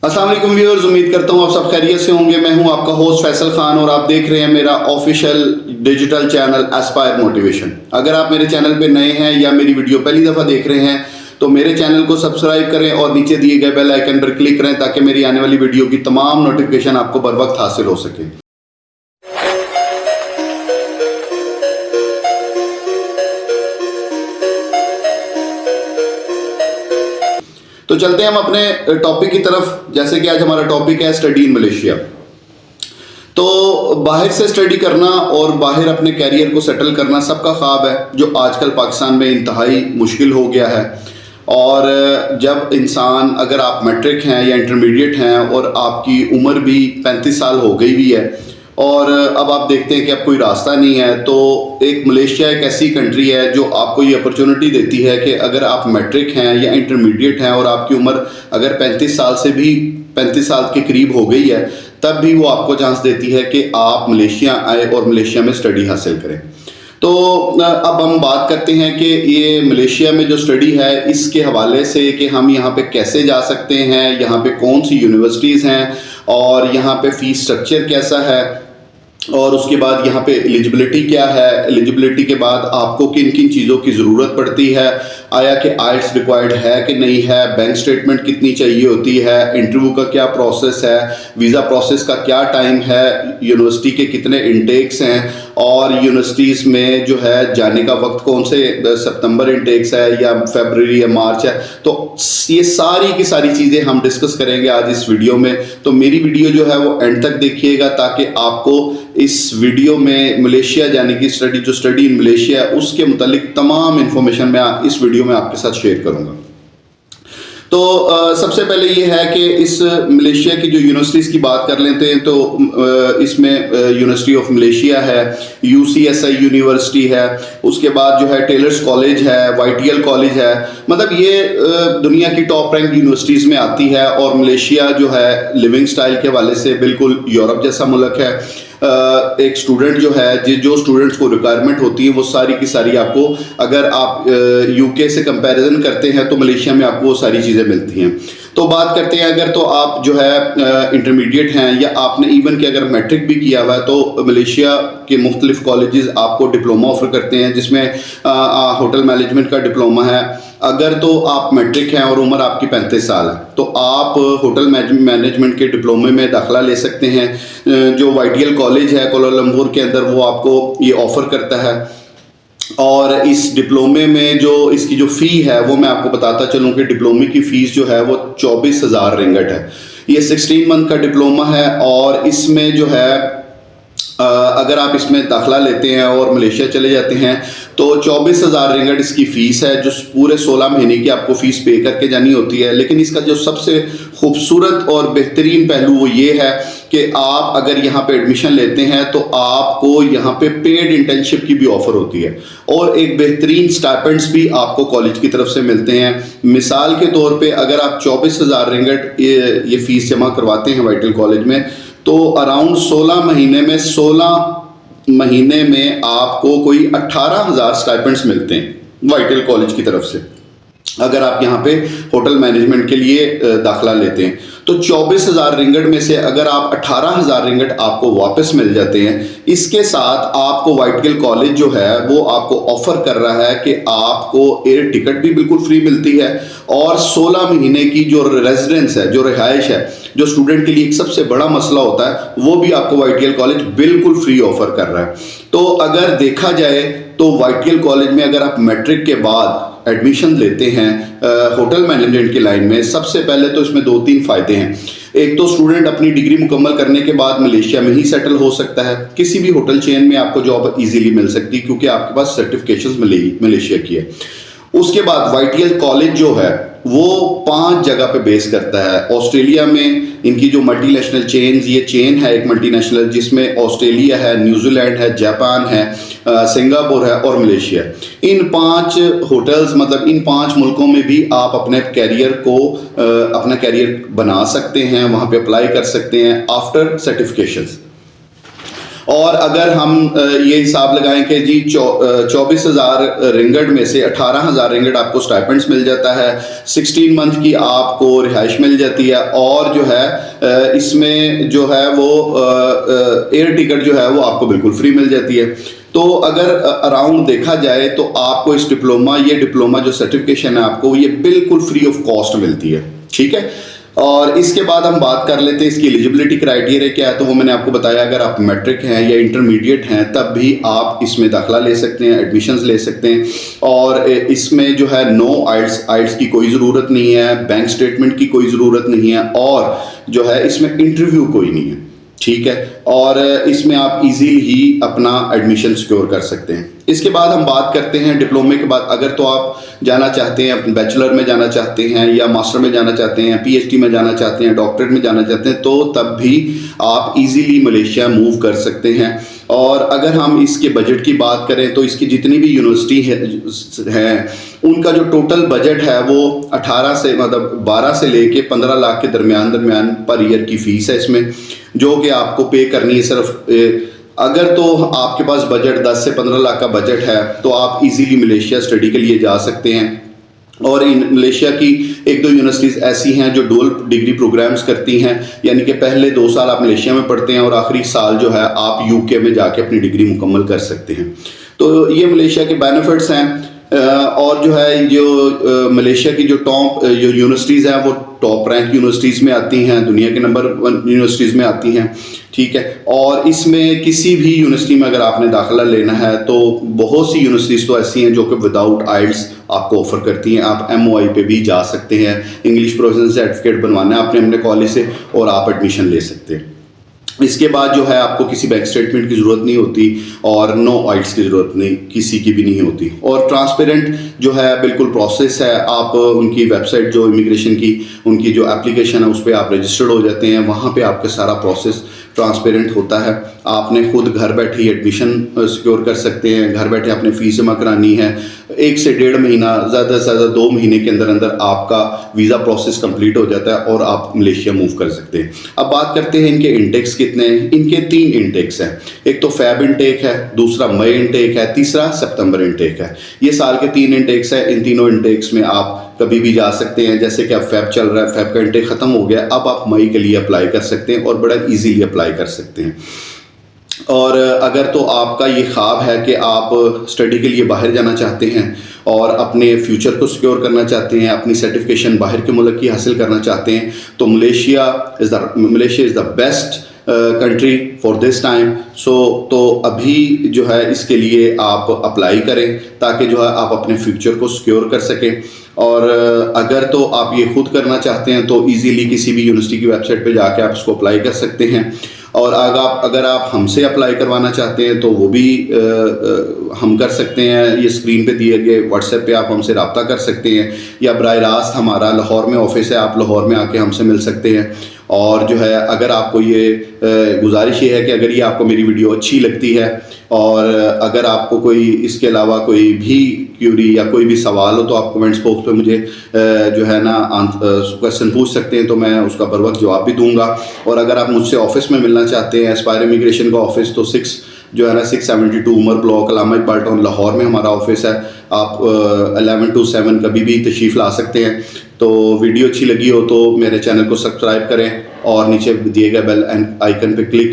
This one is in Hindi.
अस्सलाम वालेकुम व्यूअर्स, उम्मीद करता हूँ आप सब खैरियत से होंगे। मैं हूँ आपका होस्ट फैसल खान और आप देख रहे हैं मेरा official digital channel Aspire motivation. अगर आप मेरे चैनल पे नए हैं या मेरी वीडियो पहली दफ़ा देख रहे हैं तो मेरे चैनल को सब्सक्राइब करें और नीचे दिए गए बेल आइकन पर क्लिक करें ताकि मेरी आने वाली वीडियो की तमाम नोटिफिकेशन आपको बर वक्त हासिल हो सके। तो चलते हैं हम अपने टॉपिक की तरफ। जैसे कि आज हमारा टॉपिक है स्टडी इन मलेशिया। तो बाहर से स्टडी करना और बाहर अपने कैरियर को सेटल करना सबका ख्वाब है, जो आजकल पाकिस्तान में इंतहाई मुश्किल हो गया है। और जब इंसान, अगर आप मैट्रिक हैं या इंटरमीडिएट हैं और आपकी उम्र भी 35 साल हो गई हुई है और अब आप देखते हैं कि अब कोई रास्ता नहीं है, तो एक मलेशिया एक ऐसी कंट्री है जो आपको ये अपॉर्चुनिटी देती है कि अगर आप मैट्रिक हैं या इंटरमीडिएट हैं और आपकी उम्र अगर 35 साल से भी 35 साल के करीब हो गई है, तब भी वो आपको चांस देती है कि आप मलेशिया आए और मलेशिया में स्टडी हासिल करें। तो अब हम बात करते हैं कि ये मलेशिया में जो स्टडी है इसके हवाले से कि हम यहाँ पे कैसे जा सकते हैं, यहाँ पे कौन सी यूनिवर्सिटीज़ हैं और यहाँ पे फ़ीस स्ट्रक्चर कैसा है, और उसके बाद यहाँ पे एलिजिबिलिटी क्या है, एलिजिबिलिटी के बाद आपको किन किन चीज़ों की ज़रूरत पड़ती है, आया कि आइल्स रिक्वायर्ड है कि नहीं है, बैंक स्टेटमेंट कितनी चाहिए होती है, इंटरव्यू का क्या प्रोसेस है, वीज़ा प्रोसेस का क्या टाइम है, यूनिवर्सिटी के कितने इनटेक्स हैं और यूनिवर्सिटीज़ में जो है जाने का वक्त कौन से सितंबर इनटेक्स है या फरवरी या मार्च है। तो ये सारी की सारी चीज़ें हम डिस्कस करेंगे आज इस वीडियो में। तो मेरी वीडियो जो है वो एंड तक देखिएगा ताकि आपको इस वीडियो में मलेशिया जाने की जो स्टडी इन मलेशिया है उसके मुतालिक तमाम इंफॉर्मेशन मैं इस वीडियो में आपके साथ शेयर करूंगा। तो सबसे पहले ये है कि इस मलेशिया की जो यूनिवर्सिटीज़ की बात कर लेते हैं तो इसमें यूनिवर्सिटी ऑफ मलेशिया है, UCSI यूनिवर्सिटी है, उसके बाद जो है टेलर्स कॉलेज है, YTL कॉलेज है। मतलब ये दुनिया की टॉप रैंक यूनिवर्सिटीज़ में आती है और मलेशिया जो है लिविंग स्टाइल के हवाले से बिल्कुल यूरोप जैसा मुल्क है। एक स्टूडेंट जो है, जो स्टूडेंट्स को रिक्वायरमेंट होती है वो सारी की सारी आपको, अगर आप UK से कंपैरिजन करते हैं तो मलेशिया में आपको वो सारी चीज़ें मिलती हैं। तो बात करते हैं, अगर तो आप जो है इंटरमीडिएट हैं या आपने इवन कि अगर मैट्रिक भी किया हुआ है तो मलेशिया के मुख्तलिफ कॉलेजेस आपको डिप्लोमा ऑफर करते हैं, जिसमें होटल मैनेजमेंट का डिप्लोमा है। अगर तो आप मैट्रिक हैं और उम्र आपकी 35 साल है तो आप होटल मैनेजमेंट के डिप्लोमे में दाखिला ले सकते हैं। जो YTL कॉलेज है कोलालंपुर के अंदर वो आपको ये ऑफ़र करता है। और इस डिप्लोमे में जो इसकी जो फ़ी है वो मैं आपको बताता चलूँ कि डिप्लोमे की फ़ीस जो है वो 24,000 रिंगट है। ये 16 मंथ का डिप्लोमा है और इसमें जो है अगर आप इसमें दाखिला लेते हैं और मलेशिया चले जाते हैं तो 24,000 रिंगट इसकी फ़ीस है, जो पूरे 16 महीने की आपको फ़ीस पे करके जानी होती है। लेकिन इसका जो सबसे खूबसूरत और बेहतरीन पहलू वो ये है कि आप अगर यहाँ पे एडमिशन लेते हैं तो आपको यहाँ पे पेड इंटर्नशिप की भी ऑफ़र होती है और एक बेहतरीन स्टाइपेंड्स भी आपको कॉलेज की तरफ से मिलते हैं। मिसाल के तौर पे अगर आप 24,000 रिंगट ये फ़ीस जमा करवाते हैं YTL कॉलेज में तो अराउंड 16 महीने में आपको कोई 18,000 स्टाइपेंड्स मिलते हैं YTL कॉलेज की तरफ से, अगर आप यहाँ पे होटल मैनेजमेंट के लिए दाखिला लेते हैं। तो 24,000 रिंगट में से अगर आप 18,000 रिंगट आपको वापस मिल जाते हैं। इसके साथ आपको YTL कॉलेज जो है वो आपको ऑफर कर रहा है कि आपको एयर टिकट भी बिल्कुल फ्री मिलती है और 16 महीने की जो रेजिडेंस है, जो रिहाइश है, जो स्टूडेंट के लिए एक सबसे बड़ा मसला होता है, वो भी आपको YTL कॉलेज बिल्कुल फ्री ऑफर कर रहा है। तो अगर देखा जाए तो YTL कॉलेज में अगर आप मैट्रिक के बाद एडमिशन लेते हैं होटल मैनेजमेंट की लाइन में, सबसे पहले तो इसमें 2-3 फ़ायदे हैं। एक तो स्टूडेंट अपनी डिग्री मुकम्मल करने के बाद मलेशिया में ही सेटल हो सकता है, किसी भी होटल चेन में आपको जॉब इजीली मिल सकती है क्योंकि आपके पास सर्टिफिकेशंस मलेशिया की है। उसके बाद YTL कॉलेज जो है वो 5 जगह पे बेस करता है। ऑस्ट्रेलिया में इनकी जो मल्टीनेशनल चेन्स, ये चेन है एक मल्टीनेशनल जिसमें ऑस्ट्रेलिया है, न्यूजीलैंड है, जापान है, सिंगापुर है और मलेशिया। इन 5 होटल्स, मतलब इन 5 मुल्कों में भी आप अपने अपना कैरियर बना सकते हैं, वहाँ पे अप्लाई कर सकते हैं आफ्टर सर्टिफिकेशंस। और अगर हम ये हिसाब लगाएं कि जी 24,000 रिंगट में से 18,000 रिंगट आपको स्टाइपेंड्स मिल जाता है, 16 मंथ की आपको रिहाइश मिल जाती है, और जो है इसमें जो है वो एयर टिकट जो है वो आपको बिल्कुल फ्री मिल जाती है। तो अगर अराउंड देखा जाए तो आपको इस डिप्लोमा जो सर्टिफिकेशन है आपको ये बिल्कुल फ्री ऑफ कॉस्ट मिलती है, ठीक है। और इसके बाद हम बात कर लेते हैं इसकी एलिजिबिलिटी क्राइटेरिया क्या है। तो वो मैंने आपको बताया, अगर आप मैट्रिक हैं या इंटरमीडिएट हैं तब भी आप इसमें दाखिला ले सकते हैं, एडमिशन्स ले सकते हैं। और इसमें जो है नो आइल्स की कोई ज़रूरत नहीं है, बैंक स्टेटमेंट की कोई ज़रूरत नहीं है, और जो है इसमें इंटरव्यू कोई नहीं है, ठीक है। और इसमें आप इजीली ही अपना एडमिशन सिक्योर कर सकते हैं। इसके बाद हम बात करते हैं डिप्लोमे के बाद, अगर तो आप जाना चाहते हैं, बैचलर में जाना चाहते हैं या मास्टर में जाना चाहते हैं, पीएचडी में जाना चाहते हैं, डॉक्टरेट में जाना चाहते हैं, तो तब भी आप इजीली मलेशिया मूव कर सकते हैं। और अगर हम इसके बजट की बात करें तो इसकी जितनी भी यूनिवर्सिटी है उनका जो टोटल बजट है वो 12 से लेके 15 लाख के दरमियान पर ईयर की फ़ीस है इसमें, जो कि आपको पे करनी है सिर्फ। अगर तो आपके पास बजट 10 से 15 लाख का बजट है तो आप इजीली मलेशिया स्टडी के लिए जा सकते हैं। और इन मलेशिया की 1-2 यूनिवर्सिटीज़ ऐसी हैं जो डुअल डिग्री प्रोग्राम्स करती हैं, यानी कि पहले 2 साल आप मलेशिया में पढ़ते हैं और आखिरी साल जो है आप यूके में जाके अपनी डिग्री मुकम्मल कर सकते हैं। तो ये मलेशिया के बेनिफिट्स हैं। और जो है जो मलेशिया की जो टॉप यूनिवर्सिटीज़ हैं वो टॉप रैंक यूनिवर्सिटीज़ में आती हैं, दुनिया के नंबर 1 यूनिवर्सिटीज़ में आती हैं, ठीक है। और इसमें किसी भी यूनिवर्सिटी में अगर आपने दाखिला लेना है तो बहुत सी यूनिवर्सिटीज़ तो ऐसी हैं जो कि विदाउट आइल्स आपको ऑफर करती हैं। आप MOI पे भी जा सकते हैं, इंग्लिश प्रोफेशनल सर्टिफिकेट बनवाना है आपने अपने कॉलेज से और आप एडमिशन ले सकते हैं। इसके बाद जो है आपको किसी बैंक स्टेटमेंट की ज़रूरत नहीं होती और नो आइल्स की ज़रूरत नहीं, किसी की भी नहीं होती। और ट्रांसपेरेंट जो है बिल्कुल प्रोसेस है। आप उनकी वेबसाइट जो इमिग्रेशन की उनकी जो एप्लीकेशन है उस पर आप रजिस्टर्ड हो जाते हैं, वहाँ पे आपका सारा प्रोसेस ट्रांसपेरेंट होता है। आपने खुद घर बैठे ही एडमिशन सिक्योर कर सकते हैं, घर बैठे आपने फ़ीस जमा करानी है। 1 से 1.5 महीना, ज़्यादा से ज़्यादा 2 महीने के अंदर अंदर आपका वीज़ा प्रोसेस कंप्लीट हो जाता है और आप मलेशिया मूव कर सकते हैं। अब बात करते हैं इनके इंटेक्स कितने हैं। इनके 3 इंटेक्स हैं, एक तो फ़ैब इंटेक है, दूसरा मई इंटेक है, तीसरा सितंबर इंटेक है। ये साल के 3 इंटेक्स हैं। इन तीनों इंटेक्स में आप कभी भी जा सकते हैं। जैसे कि अब फ़ैब चल रहा है, फ़ैब का इंटेक ख़त्म हो गया, अब आप मई के लिए अप्लाई कर सकते हैं और बड़ा ईजीली अप्लाई कर सकते हैं। और अगर तो आपका ये ख्वाब है कि आप स्टडी के लिए बाहर जाना चाहते हैं और अपने फ्यूचर को सिक्योर करना चाहते हैं, अपनी सर्टिफिकेशन बाहर के मुल्क की हासिल करना चाहते हैं, तो Malaysia is the best country for this time. तो अभी जो है इसके लिए आप अप्लाई करें ताकि जो है आप अपने फ्यूचर को सिक्योर कर सकें। और अगर तो आप ये खुद करना चाहते हैं तो इजीली किसी भी यूनिवर्सिटी की वेबसाइट पे जाके आप इसको अप्लाई कर सकते हैं। और अगर आप हमसे अप्लाई करवाना चाहते हैं तो वो भी हम कर सकते हैं। ये स्क्रीन पे दिए गए व्हाट्सएप पे आप हमसे रब्ता कर सकते हैं, या बराह रास्त हमारा लाहौर में ऑफिस है, आप लाहौर में आके हमसे मिल सकते हैं। और जो है अगर आपको ये गुजारिश ये है कि अगर ये आपको मेरी वीडियो अच्छी लगती है और अगर आपको कोई इसके अलावा कोई भी क्यूरी या कोई भी सवाल हो तो आप कमेंट्स बॉक्स पे मुझे जो है ना क्वेश्चन पूछ सकते हैं, तो मैं उसका बर वक्त जवाब भी दूंगा। और अगर आप मुझसे ऑफिस में मिलना चाहते हैं, एस्पायर इमिग्रेशन का ऑफिस, तो 672 उमर ब्लॉक अलामा इकबाल टाउन लाहौर में हमारा ऑफिस है। आप 11 to 7 कभी भी तशरीफ़ ला सकते हैं। तो वीडियो अच्छी लगी हो तो मेरे चैनल को सब्सक्राइब करें और नीचे दिए गए बेल आइकन पे क्लिक करें।